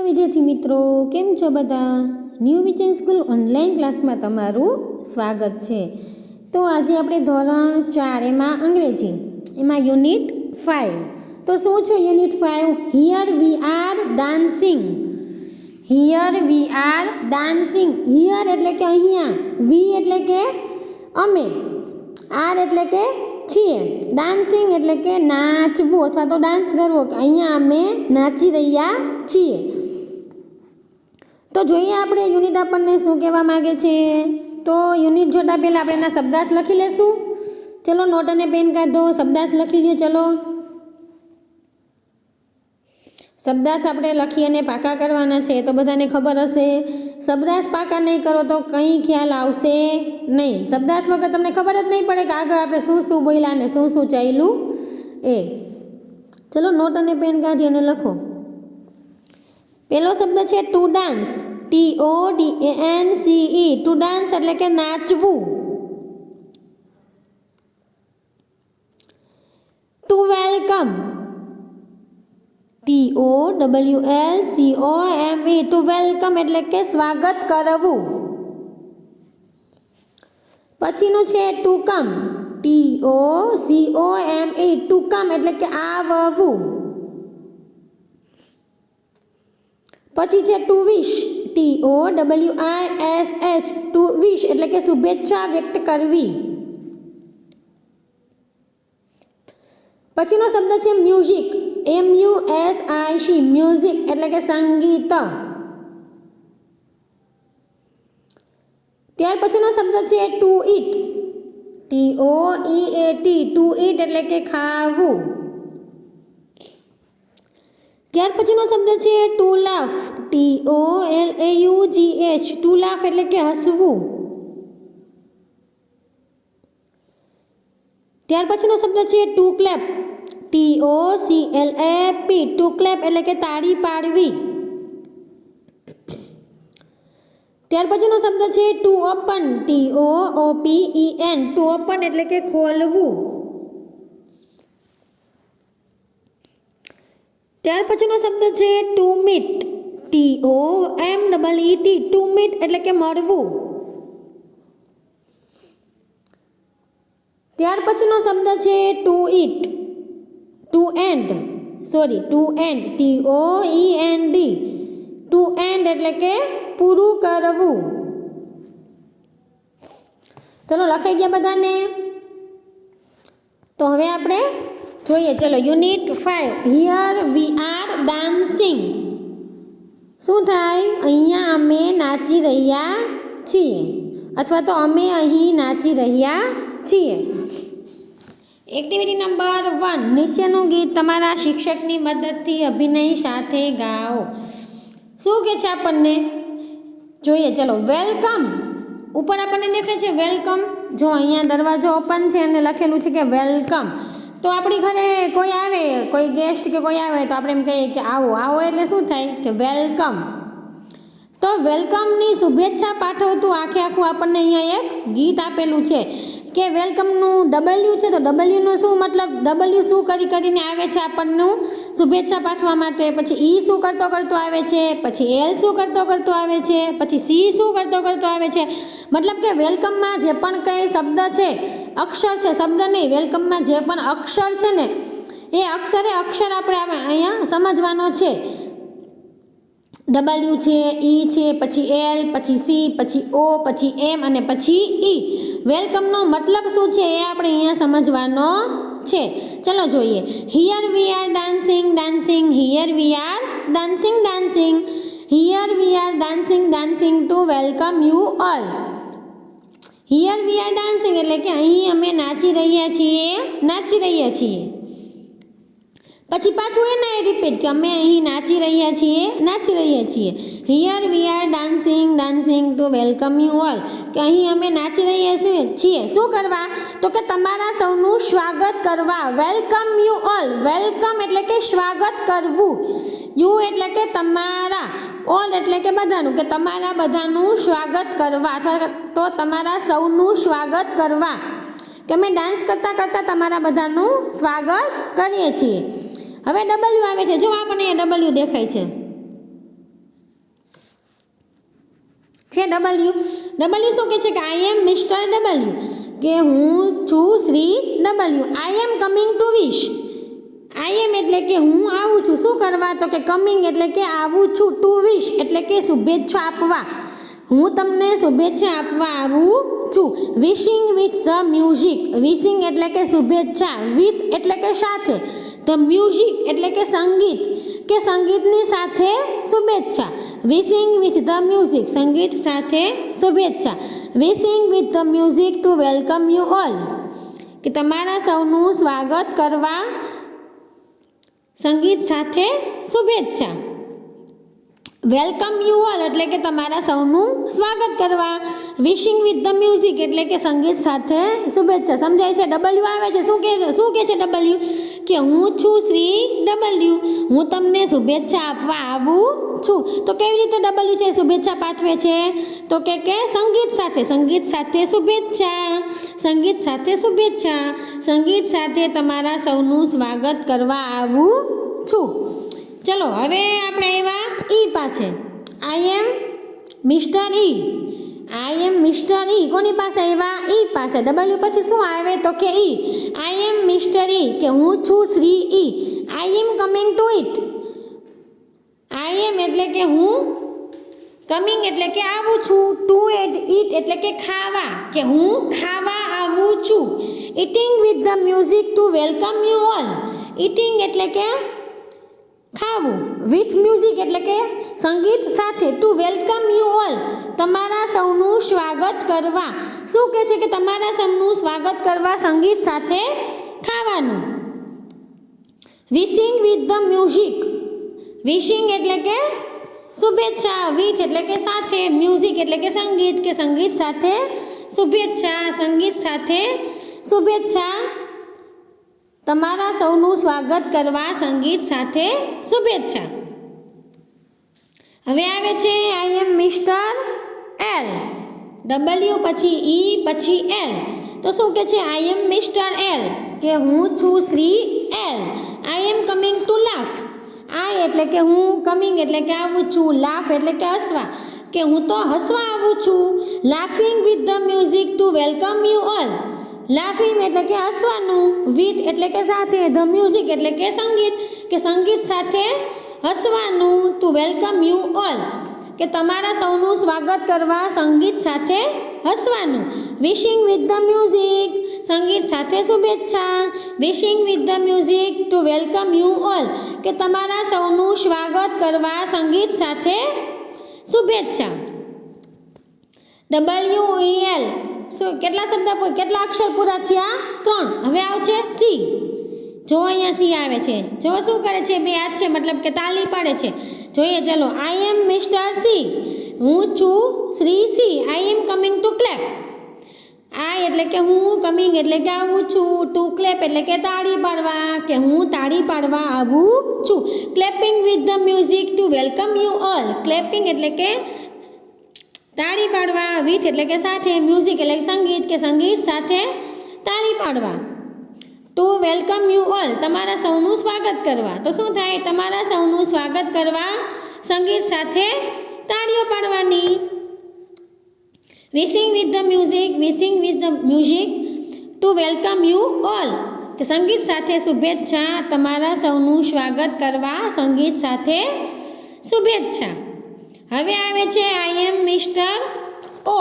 વિદ્યાર્થી મિત્રો, કેમ છો બધા? ન્યૂ વિજન સ્કૂલ ઓનલાઈન ક્લાસમાં તમારું સ્વાગત છે. તો આજે આપણે ધોરણ 4 એમાં અંગ્રેજી, એમાં યુનિટ 5. તો શું છે unit 5? Here we are dancing. Here we are dancing. Here એટલે કે અહીંયા, વી એટલે કે અમે, આર એટલે કે છીએ, ડાન્સિંગ એટલે કે નાચવું અથવા તો ડાન્સ કરવો, કે અહીંયા અમે નાચી રહ્યા છીએ. તો જોઈએ આપણે યુનિટ આપણને શું કહેવા માગે છે. તો યુનિટ જોતા પહેલાં આપણે એના શબ્દાર્થ લખી લેશું. ચલો નોટ અને પેન કાઢો, શબ્દાર્થ લખી લ્યો. ચલો શબ્દાર્થ આપણે લખી અને પાકા કરવાના છે, તો બધાને ખબર હશે. શબ્દાર્થ પાકા નહીં કરો તો કંઈ ખ્યાલ આવશે નહીં. શબ્દાર્થ વગર તમને ખબર જ નહીં પડે કે આગળ આપણે શું શું બોલ્યા અને શું શું ચાલ્યું એ. ચલો નોટ અને પેન કાઢી અને લખો. પહેલો શબ્દ છે to dance. TODANCE. To dance એટલે કે નાચવું. To welcome. TOWLCOME. To welcome એટલે કે સ્વાગત કરવું. પછીનું છે to come. TOCOME. To come એટલે કે આવવું. પછી છે to wish. TOWISH. To wish એટલે કે શુભેચ્છા વ્યક્ત કરવી. પછીનો શબ્દ છે મ્યુઝિક. MUSIC. મ્યુઝિક એટલે કે સંગીત. ત્યાર પછીનો શબ્દ છે to eat. TOEAT. To eat એટલે કે ખાવું. ત્યાર પછીનો શબ્દ છે to laugh. TOLAUGH. To laugh એટલે કે હસવું. ત્યાર પછીનો શબ્દ છે to clap. TOCLAP. To clap એટલે કે તાળી પાડવી. ત્યાર પછીનો શબ્દ છે to open. TOOPEN. To open એટલે કે ખોલવું. ત્યાર પછીનો શબ્દ છે to meet. TOMEET. To meet એટલે કે મળવું. ત્યાર પછીનો શબ્દ છે to eat. To end. TOEND. Two and એટલે કે પૂરું કરવું. ચલો લખાઈ ગયા બધાને? તો હવે આપણે જોઈએ. ચલો unit 5. Here we are dancing. શું થાય? અહીંયા અમે નાચી રહ્યા છીએ, અથવા તો અમે અહીં નાચી રહ્યા છીએ. Activity number 1. નીચેનું ગીત તમારા શિક્ષકની મદદથી અભિનય સાથે ગાઓ. શું કહે છે આપણને? જોઈએ. ચલો વેલકમ. ઉપર આપણને દેખાય છે વેલકમ. જો અહીંયા દરવાજો ઓપન છે અને લખેલું છે કે વેલકમ. તો આપણી ઘરે કોઈ આવે, કોઈ ગેસ્ટ કે કોઈ આવે તો આપણે એમ કહીએ કે આવો. આવો એટલે શું થાય? કે વેલકમ. તો વેલકમની શુભેચ્છા પાઠવતું આખે આખું આપણને અહીંયા એક ગીત આપેલું છે કે વેલકમનું W છે, તો Wનો શું મતલબ? W શું કરીને આવે છે આપણનું શુભેચ્છા પાઠવા માટે. પછી E શું કરતો આવે છે. પછી L શું કરતો આવે છે. પછી C શું કરતો આવે છે. મતલબ કે વેલકમમાં જે પણ કંઈ શબ્દ છે, અક્ષર છે, શબ્દ નહીં, વેલકમમાં જે પણ અક્ષર છે ને, એ અક્ષર આપણે અહીંયા સમજવાનો છે. W છે, E છે, પછી L, પછી C, પછી O, પછી M અને પછી E. વેલકમનો મતલબ શું છે એ આપણે અહીંયા સમજવાનો છે. ચલો જોઈએ. Here we are dancing. Here we are dancing. Here we are dancing two welcome you all. Here we are dancing એટલે કે અહીં અમે નાચી રહ્યા છીએ. પછી પાછું એને રિપીટ કે અમે અહીં નાચી રહ્યા છીએ. Here we are dancing two welcome you all. કે અહીં અમે નાચી રહ્યા છીએ. શું કરવા? તો કે તમારા સૌનું સ્વાગત કરવા. Welcome you all. વેલકમ એટલે કે સ્વાગત કરવું. યુ એટલે કે તમારા. ઓલ એટલે કે બધાનું, કે તમારા બધાનું સ્વાગત કરવા અથવા તો તમારા સૌનું સ્વાગત કરવા. કે અમે ડાન્સ કરતાં તમારા બધાનું સ્વાગત કરીએ છીએ. હવે W આવે છે. જો આપણને W દેખાય છે. ડબલ્યુ શું કહે છે કે આઈ એમ મિસ્ટર ડબલ્યુ, કે હું છું Shri W. I am coming to wish. I am એટલે કે હું આવું છું શું કરવા, તો કે કમિંગ એટલે કે આવું છું, ટુ વિશ એટલે કે શુભેચ્છા આપવા, હું તમને શુભેચ્છા આપવા આવું છું. Wishing with the music. Wishing એટલે કે શુભેચ્છા, વિથ એટલે કે સાથે, ધ મ્યુઝિક એટલે કે સંગીત, કે સંગીતની સાથે શુભેચ્છા. વિશિંગ વિથ ધ મ્યુઝિક સંગીત સાથે શુભેચ્છા. Wishing with the music two welcome you all, કે તમારા સૌનું સ્વાગત કરવા સંગીત સાથે શુભેચ્છા. વેલકમ યુ ઓલ એટલે કે તમારા સૌનું સ્વાગત કરવા. વિશિંગ વિથ ધ મ્યુઝિક એટલે કે સંગીત સાથે શુભેચ્છા. સમજાય છે? ડબલ્યુ આવે છે. શું કહે છે ડબલ્યુ, કે હું છું શ્રી ડબલ્યુ, હું તમને શુભેચ્છા આપવા આવું છું. તો કેવી રીતે ડબલ્યુ છે શુભેચ્છા પાઠવે છે, તો કે સંગીત સાથે શુભેચ્છા, સંગીત સાથે શુભેચ્છા, સંગીત સાથે તમારા સૌનું સ્વાગત કરવા આવું છું. ચલો હવે આપણે આવ્યા ઈ પાસે. આઈ એમ મિસ્ટર ઈ. આઈ એમ મિસ્ટર ઈ કોની પાસે આવ્યા? ઈ પાસે. ડબલ્યુ પછી શું આવે તો કે ઈ. આઈ એમ મિસ્ટર ઈ, કે હું છું શ્રી ઈ. આઈ am coming two it. I am એટલે કે હું, કમિંગ એટલે કે આવું છું, ટુ ઇટ એટલે કે ખાવા, કે હું ખાવા આવું છું. Eating with the music two welcome you all. Eating એટલે કે ખાવું, વિથ મ્યુઝિક એટલે કે સંગીત સાથે, ટુ વેલકમ યુ ઓલ તમારા સૌનું સ્વાગત કરવા. શું કહે છે કે તમારા સૌનું સ્વાગત કરવા સંગીત સાથે ખાવાનું. Wishing with the music. Wishing એટલે કે શુભેચ્છા, વિથ એટલે કે સાથે, મ્યુઝિક એટલે કે સંગીત, કે સંગીત સાથે શુભેચ્છા, સંગીત સાથે શુભેચ્છા તમારા સૌનું સ્વાગત કરવા સંગીત સાથે શુભેચ્છા. હવે આવે છે આઈ એમ મિસ્ટર એલ. ડબલ્યુ પછી ઈ પછી એલ. તો શું કહે છે? આઈ એમ મિસ્ટર એલ, કે હું છું Shri L. I am coming to laugh. I એટલે કે હું, કમિંગ એટલે કે આવું છું, લાફ એટલે કે હસવા, કે હું તો હસવા આવું છું. Laughing with the music two welcome you all. Laughing એટલે કે હસવાનું, વિથ એટલે કે સાથે, ધ મ્યુઝિક એટલે કે સંગીત, કે સંગીત સાથે હસવાનું, ટુ વેલકમ યુ ઓલ કે તમારા સૌનું સ્વાગત કરવા સંગીત સાથે હસવાનું. વિશિંગ વિથ ધ મ્યુઝિક સંગીત સાથે શુભેચ્છા. Wishing with the music two welcome you all કે તમારા સૌનું સ્વાગત કરવા સંગીત સાથે શુભેચ્છા. WEL કેટલા શબ્દ કેટલા અક્ષર પૂરા થયા? 3. હવે આવશે સી. જો અહીંયા સી આવે છે, જો શું કરે છે, બે હાથ છે મતલબ કે તાલી પાડે છે. જોઈએ ચલો. આઈ એમ મિસ્ટર સી, હું છું Shri C. I am coming to clap. I એટલે કે હું, કમિંગ એટલે કે આવું છું, ટુ ક્લેપ એટલે કે તાળી પાડવા, કે હું તાળી પાડવા આવું છું. Clapping with the music two welcome you all. Clapping એટલે કે તાળી પાડવા, વિથ એટલે કે સાથે, મ્યુઝિક એટલે સંગીત, કે સંગીત સાથે તાળી પાડવા. ટુ વેલકમ યુ ઓલ તમારા સૌનું સ્વાગત કરવા. તો શું થાય? તમારા સૌનું સ્વાગત કરવા સંગીત સાથે તાળીઓ પાડવાની. Wishing with the music, wishing with the music two welcome you all કે સંગીત સાથે શુભેચ્છા, તમારા સૌનું સ્વાગત કરવા સંગીત સાથે શુભેચ્છા. હવે આવે છે આઈ એમ મિસ્ટર ઓ,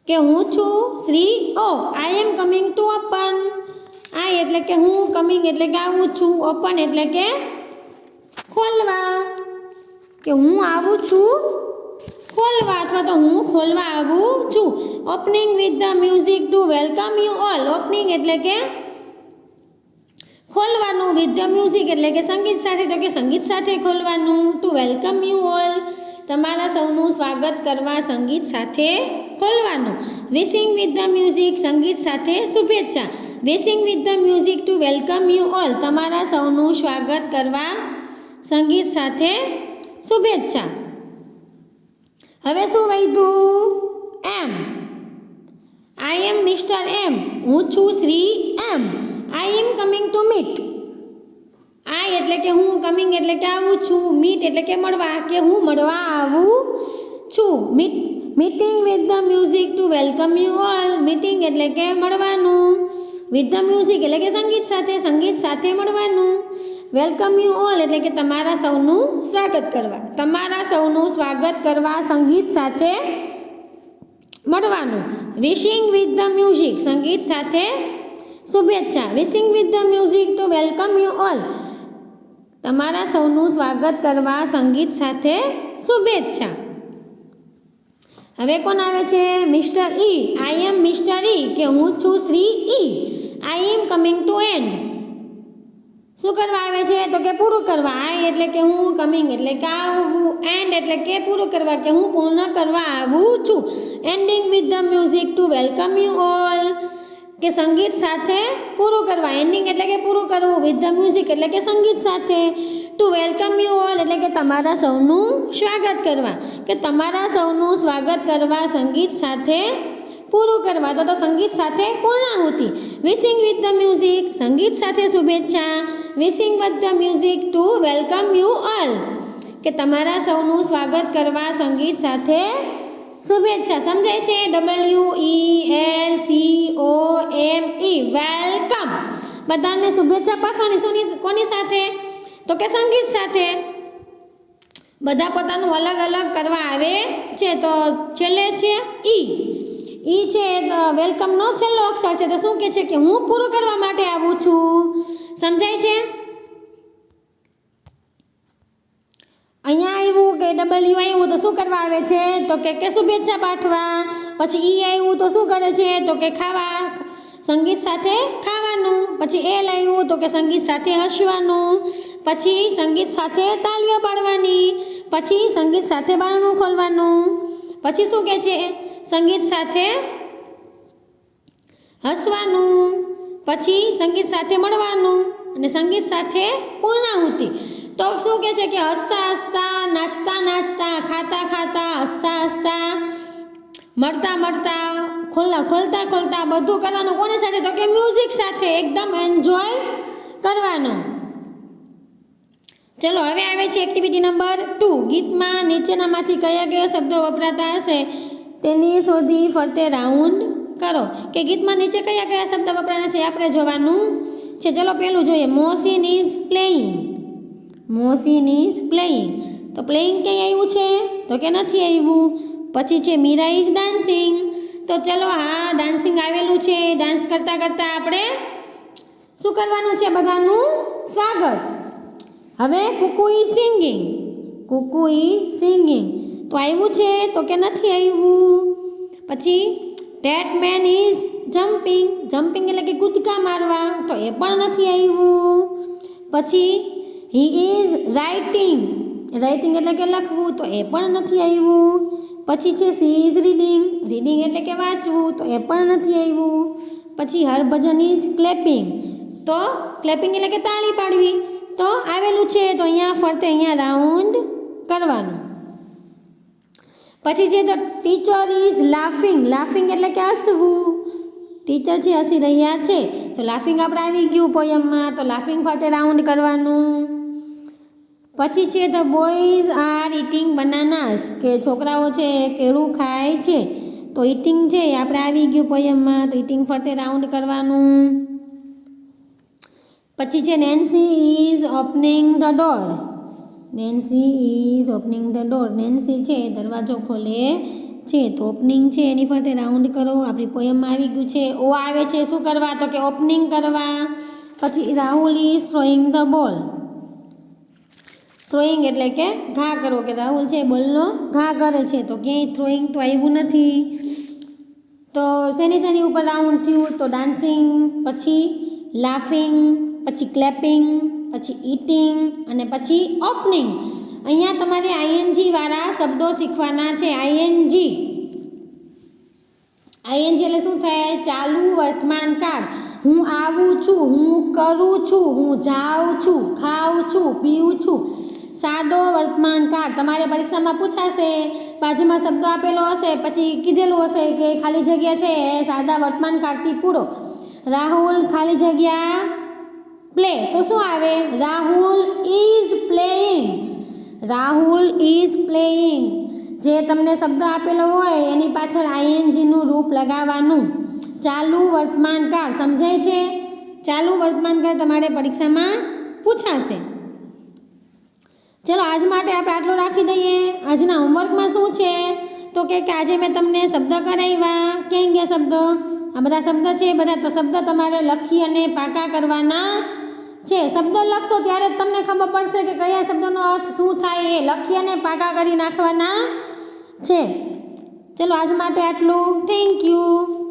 કે હું છું શ્રી ઓ. આઈ એમ કમિંગ ટુ ઓપન. આઈ એટલે કે હું, કમિંગ એટલે કે આવું છું, ઓપન એટલે કે ખોલવા, કે હું આવું છું ખોલવા અથવા તો હું ખોલવા આવું છું. Opening with the music two welcome you all. Opening એટલે કે ખોલવાનું, વિથ ધ મ્યુઝિક એટલે કે સંગીત સાથે, તો કે સંગીત સાથે ખોલવાનું. ટુ વેલકમ યુ ઓલ તમારા સૌનું સ્વાગત કરવા સંગીત સાથે ખોલવાનું. વિશિંગ વિથ ધ મ્યુઝિક સંગીત સાથે શુભેચ્છા. Wishing with the music two welcome you all તમારા સૌનું સ્વાગત કરવા સંગીત સાથે શુભેચ્છા. હવે શું વધ્યું? એમ. આઈ એમ મિસ્ટર એમ, હું છું શ્રી એમ. આઈ એમ કમિંગ ટુ મીટ. આઈ એટલે કે હું, કમિંગ એટલે કે આવું છું, મીટ એટલે કે મળવા, કે હું મળવા આવું છું. Meeting with the music two welcome you all. Meeting એટલે કે મળવાનું, વિથ ધ મ્યુઝિક એટલે કે સંગીત સાથે મળવાનું. વેલકમ યુ ઓલ એટલે કે તમારા સૌનું સ્વાગત કરવા, સંગીત સાથે મળવાનું. વિશિંગ વિથ ધ મ્યુઝિક, સંગીત સાથે શુભેચ્છા. Wishing with the music two welcome you all, તમારા સૌનું સ્વાગત કરવા સંગીત સાથે શુભેચ્છા. હવે કોણ આવે છે? મિસ્ટર ઈ. આઈ એમ મિસ્ટર ઈ, કે હું છું શ્રી ઈ. આઈ એમ કમિંગ ટુ એન્ડ, શું કરવા આવે છે? તો કે પૂરું કરવા. આઈ એટલે કે હું, કમિંગ એટલે કે આવવું, એન્ડ એટલે કે પૂરું કરવા, કે હું પૂર્ણ કરવા આવું છું. Ending with the music two welcome you all, કે સંગીત સાથે પૂરું કરવા. એન્ડિંગ એટલે કે પૂરું કરવું, વિથ ધ મ્યુઝિક એટલે કે સંગીત સાથે, ટુ વેલકમ યુ ઓલ એટલે કે તમારા સૌનું સ્વાગત કરવા, કે તમારા સૌનું સ્વાગત કરવા સંગીત સાથે પૂરું કરવા. તો સંગીત સાથે પૂર્ણાહુતિ. વિશિંગ વિથ ધ મ્યુઝિક, સંગીત સાથે શુભેચ્છા. Wishing with the music two welcome you all, કે તમારા સૌનું સ્વાગત કરવા સંગીત સાથે શુભેચ્છા. સમજાય છે? WELCOME, welcome. બધાને શુભેચ્છા પાઠવાની કોની સાથે? તો કે સંગીત સાથે. બધા પોતાનું અલગ અલગ કરવા આવે છે. તો છેલ્લે છે ઈ છે, તો વેલકમનો છેલ્લો અક્ષર છે. તો શું કહે છે? કે હું પૂરું કરવા માટે આવું છું. સમજાય છે? અહીંયા આવ્યું કે ડબલ્યુ આવ્યું તો શું કરવા આવે છે? તો કે શુભેચ્છા પાઠવા. પછી ઈ આવ્યું તો શું કરે છે? તો કે ખાવા, સંગીત સાથે ખાવાનું. પછી એલ આવ્યું તો કે સંગીત સાથે હસવાનું. પછી સંગીત સાથે તાળીઓ પાડવાની. પછી સંગીત સાથે બારણું ખોલવાનું. પછી શું કહે છે? સંગીત સાથે હસવાનું. પછી સંગીત સાથે મળવાનું અને સંગીત સાથે પૂર્ણાહુતિ. તો શું કહે છે? કે હસતા હસતા, નાચતા નાચતા, ખાતા ખાતા, હસતા હસતા, મળતા મળતા, ખોલતા ખોલતા, બધું કરવાનું કોની સાથે? તો કે મ્યુઝિક સાથે. એકદમ એન્જોય કરવાનું. ચલો હવે આવે છે એક્ટિવિટી નંબર 2. ગીતમાં નીચેનામાંથી કયા કયા શબ્દો વપરાતા હશે તેની શોધી ફરતે રાઉન્ડ કરો. કે ગીતમાં નીચે કયા કયા શબ્દ વપરાના છે આપણે જોવાનું છે. ચલો પહેલું જોઈએ. Mohsin is playing. Mohsin is playing. તો પ્લેઇંગ ક્યાંય આવ્યું છે? તો કે નથી આવ્યું. પછી છે મીરા ઇઝ ડાન્સિંગ. તો ચલો હા, ડાન્સિંગ આવેલું છે. ડાન્સ કરતાં કરતાં આપણે શું કરવાનું છે? બધાનું સ્વાગત. હવે cuckoo is singing. Cuckoo is singing. તો આવ્યું છે? તો કે નથી આવ્યું. પછી that man is jumping. Jumping એટલે કે કૂદકા મારવા. તો એ પણ નથી આવ્યું. પછી હી ઇઝ રાઇટિંગ. રાઇટિંગ એટલે કે લખવું. તો એ પણ નથી આવ્યું. પછી છે સી ઇઝ રીડિંગ. રીડિંગ એટલે કે વાંચવું. તો એ પણ નથી આવ્યું. પછી હરભજન ઇઝ ક્લેપિંગ. તો ક્લેપિંગ એટલે કે તાળી પાડવી. તો આવેલું છે. તો અહીંયા ફરતે અહીંયા રાઉન્ડ કરવાનું. પછી છે તો ટીચર ઇઝ લાફિંગ. લાફિંગ એટલે કે હસવું. ટીચર છે હસી રહ્યા છે. તો લાફિંગ આપણે આવી ગયું પોયમમાં. તો લાફિંગ ફરતે રાઉન્ડ કરવાનું. પછી છે તો બોયઝ આર ઇટિંગ બનાનાસ. કે છોકરાઓ છે કેળું ખાય છે. તો ઇટિંગ છે આપણે આવી ગયું પોયમમાં. તો ઇટિંગ ફરતે રાઉન્ડ કરવાનું. પછી છે Nancy is opening the door. Nancy is opening the door. Nancy છે દરવાજો ખોલે છે. તો ઓપનિંગ છે એની ફરતે રાઉન્ડ કરો. આપણી પોયમમાં આવી ગયું છે. ઓ આવે છે શું કરવા? તો કે ઓપનિંગ કરવા. પછી Rahul is throwing the ball. Throwing એટલે કે ઘા કરો. કે રાહુલ છે બોલનો ઘા કરે છે. તો ક્યાંય થ્રોઈંગ તો આવ્યું નથી. તો શેની ઉપર રાઉન્ડ થયું? તો ડાન્સિંગ, પછી લાફિંગ, પછી ક્લેપિંગ, પછી ઇટિંગ અને પછી ઓપનિંગ. અહીંયા તમારે આઈએનજી વાળા શબ્દો શીખવાના છે. આઈએનજી એટલે શું થાય? ચાલુ વર્તમાન કાળ. હું આવું છું, હું કરું છું, હું જાઉં છું, ખાઉં છું, પીઉં છું. સાદો વર્તમાન કાળ. તમારે પરીક્ષામાં પૂછાશે, બાજુમાં શબ્દો આપેલો હશે, પછી કીધેલું હશે કે ખાલી જગ્યા છે સાદા વર્તમાન કાળથી પૂરો. રાહુલ ખાલી જગ્યા પ્લે તો શું આવે? Rahul is playing. Rahul is playing. જે તમને શબ્દ આપેલો હોય એની પાછળ આઈએનજીનું રૂપ લગાવવાનું. ચાલુ વર્તમાન કાળ સમજાય છે? ચાલુ વર્તમાન કાળ તમારે પરીક્ષામાં પૂછાશે. ચલો આજ માટે આપણે આટલું રાખી દઈએ. આજના હોમવર્કમાં શું છે તો કે આજે મેં તમને શબ્દ કરાવ્યા. ક્યાં ગયા શબ્દ? આ બધા શબ્દ છે. બધા તો શબ્દ તમારે લખી અને પાકા કરવાના છે. શબ્દ લખશો ત્યારે જ તમને ખબર પડશે કે કયા શબ્દનો અર્થ શું થાય. એ લખી અને પાકા કરી નાખવાના છે. ચલો આજ માટે આટલું. Thank you.